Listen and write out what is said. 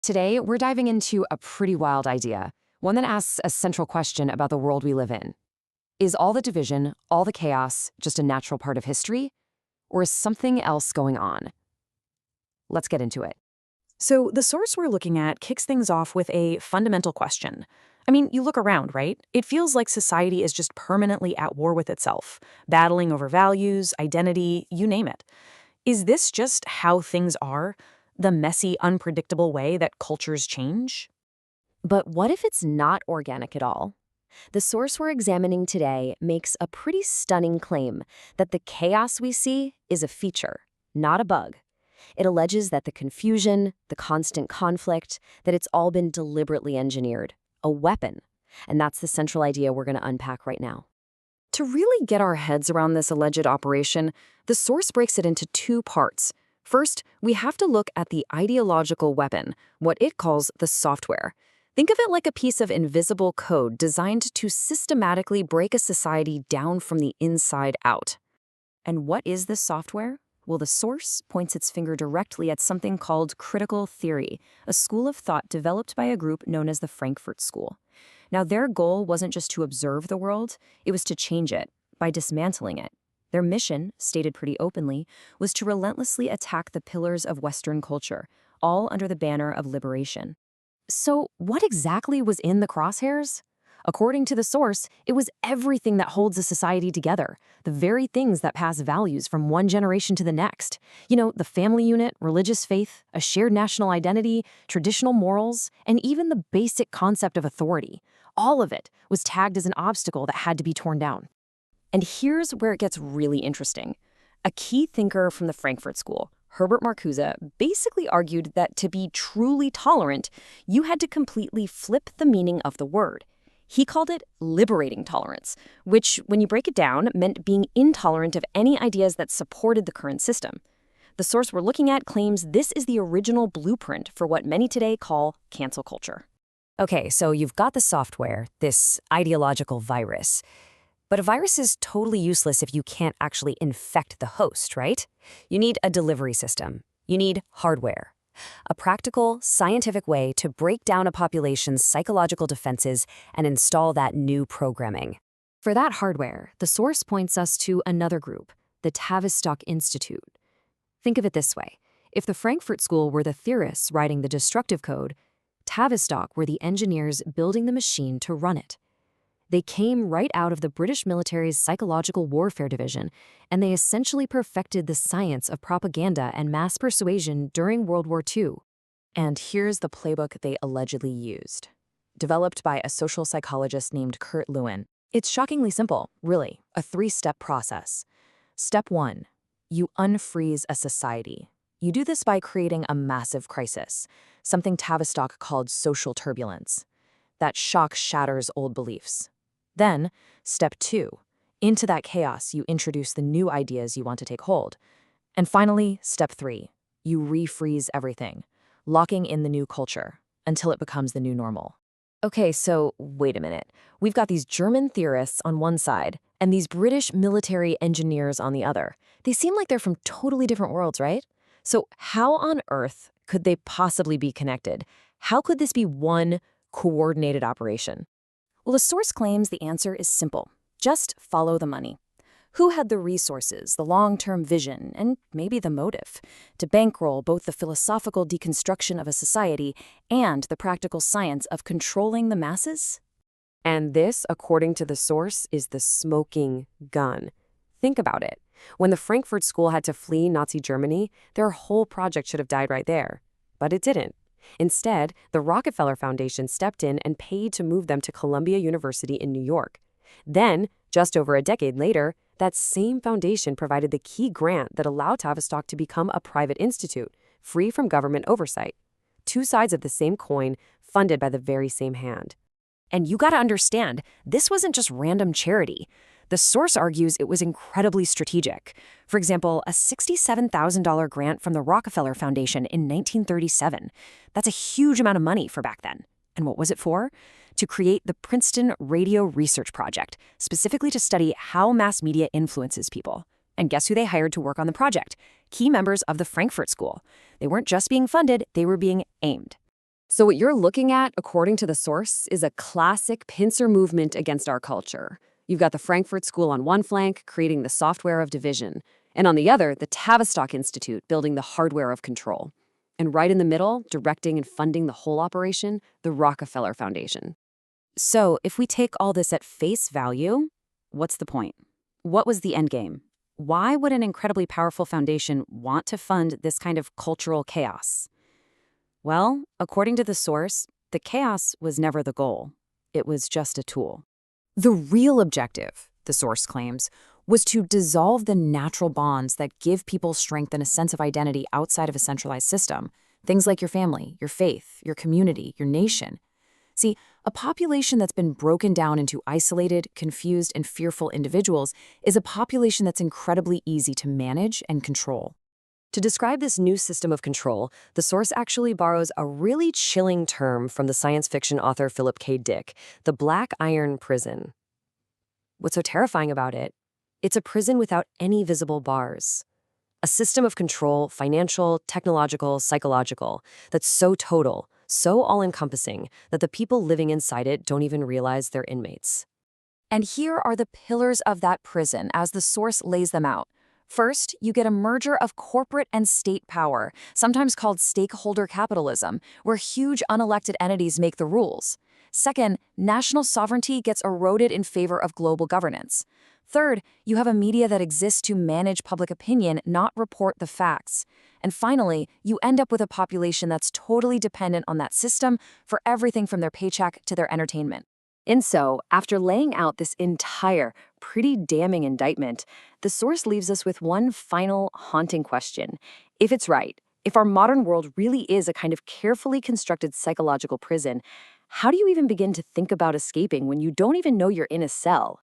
Today, we're diving into a pretty wild idea, one that asks a central question about the world we live in. Is all the division, all the chaos, just a natural part of history? Or is something else going on? Let's get into it. So, the source we're looking at kicks things off with a fundamental question. I mean, you look around, right? It feels like society is just permanently at war with itself, battling over values, identity, you name it. Is this just how things are? The messy, unpredictable way that cultures change? But what if it's not organic at all? The source we're examining today makes a pretty stunning claim that the chaos we see is a feature, not a bug. It alleges that the confusion, the constant conflict, that it's all been deliberately engineered, a weapon. And that's the central idea we're going to unpack right now. To really get our heads around this alleged operation, the source breaks it into two parts. First, we have to look at the ideological weapon, what it calls the software. Think of it like a piece of invisible code designed to systematically break a society down from the inside out. And what is this software? Well, the source points its finger directly at something called critical theory, a school of thought developed by a group known as the Frankfurt School. Now, their goal wasn't just to observe the world, it was to change it by dismantling it. Their mission, stated pretty openly, was to relentlessly attack the pillars of Western culture, all under the banner of liberation. So, what exactly was in the crosshairs? According to the source, it was everything that holds a society together, the very things that pass values from one generation to the next. You know, the family unit, religious faith, a shared national identity, traditional morals, and even the basic concept of authority. All of it was tagged as an obstacle that had to be torn down. And here's where it gets really interesting. A key thinker from the Frankfurt School, Herbert Marcuse, basically argued that to be truly tolerant, you had to completely flip the meaning of the word. He called it liberating tolerance, which, when you break it down, meant being intolerant of any ideas that supported the current system. The source we're looking at claims this is the original blueprint for what many today call cancel culture. Okay, so you've got the software, this ideological virus. But a virus is totally useless if you can't actually infect the host, right? You need a delivery system. You need hardware. A practical, scientific way to break down a population's psychological defenses and install that new programming. For that hardware, the source points us to another group, the Tavistock Institute. Think of it this way. If the Frankfurt School were the theorists writing the destructive code, Tavistock were the engineers building the machine to run it. They came right out of the British military's psychological warfare division, and they essentially perfected the science of propaganda and mass persuasion during World War II. And here's the playbook they allegedly used. Developed by a social psychologist named Kurt Lewin. It's shockingly simple, really, a three-step process. Step 1, you unfreeze a society. You do this by creating a massive crisis, something Tavistock called social turbulence. That shock shatters old beliefs. Then, step 2, into that chaos, you introduce the new ideas you want to take hold. And finally, step 3, you refreeze everything, locking in the new culture until it becomes the new normal. Okay, so wait a minute. We've got these German theorists on one side and these British military engineers on the other. They seem like they're from totally different worlds, right? So how on earth could they possibly be connected? How could this be one coordinated operation? Well, the source claims the answer is simple. Just follow the money. Who had the resources, the long-term vision, and maybe the motive to bankroll both the philosophical deconstruction of a society and the practical science of controlling the masses? And this, according to the source, is the smoking gun. Think about it. When the Frankfurt School had to flee Nazi Germany, their whole project should have died right there. But it didn't. Instead, the Rockefeller Foundation stepped in and paid to move them to Columbia University in New York. Then, just over a decade later, that same foundation provided the key grant that allowed Tavistock to become a private institute, free from government oversight. Two sides of the same coin, funded by the very same hand. And you gotta understand, this wasn't just random charity. The source argues it was incredibly strategic. For example, a $67,000 grant from the Rockefeller Foundation in 1937. That's a huge amount of money for back then. And what was it for? To create the Princeton Radio Research Project, specifically to study how mass media influences people. And guess who they hired to work on the project? Key members of the Frankfurt School. They weren't just being funded, they were being aimed. So what you're looking at, according to the source, is a classic pincer movement against our culture. You've got the Frankfurt School on one flank, creating the software of division, and on the other, the Tavistock Institute, building the hardware of control. And right in the middle, directing and funding the whole operation, the Rockefeller Foundation. So if we take all this at face value, what's the point? What was the endgame? Why would an incredibly powerful foundation want to fund this kind of cultural chaos? Well, according to the source, the chaos was never the goal. It was just a tool. The real objective, the source claims, was to dissolve the natural bonds that give people strength and a sense of identity outside of a centralized system. Things like your family, your faith, your community, your nation. See, a population that's been broken down into isolated, confused, and fearful individuals is a population that's incredibly easy to manage and control. To describe this new system of control, the source actually borrows a really chilling term from the science fiction author Philip K. Dick, the Black Iron Prison. What's so terrifying about it? It's a prison without any visible bars. A system of control, financial, technological, psychological, that's so total, so all-encompassing, that the people living inside it don't even realize they're inmates. And here are the pillars of that prison as the source lays them out. First, you get a merger of corporate and state power, sometimes called stakeholder capitalism, where huge unelected entities make the rules. Second, national sovereignty gets eroded in favor of global governance. Third, you have a media that exists to manage public opinion, not report the facts. And finally, you end up with a population that's totally dependent on that system for everything from their paycheck to their entertainment. And so, after laying out this entire, pretty damning indictment, the source leaves us with one final, haunting question. If it's right, if our modern world really is a kind of carefully constructed psychological prison, how do you even begin to think about escaping when you don't even know you're in a cell?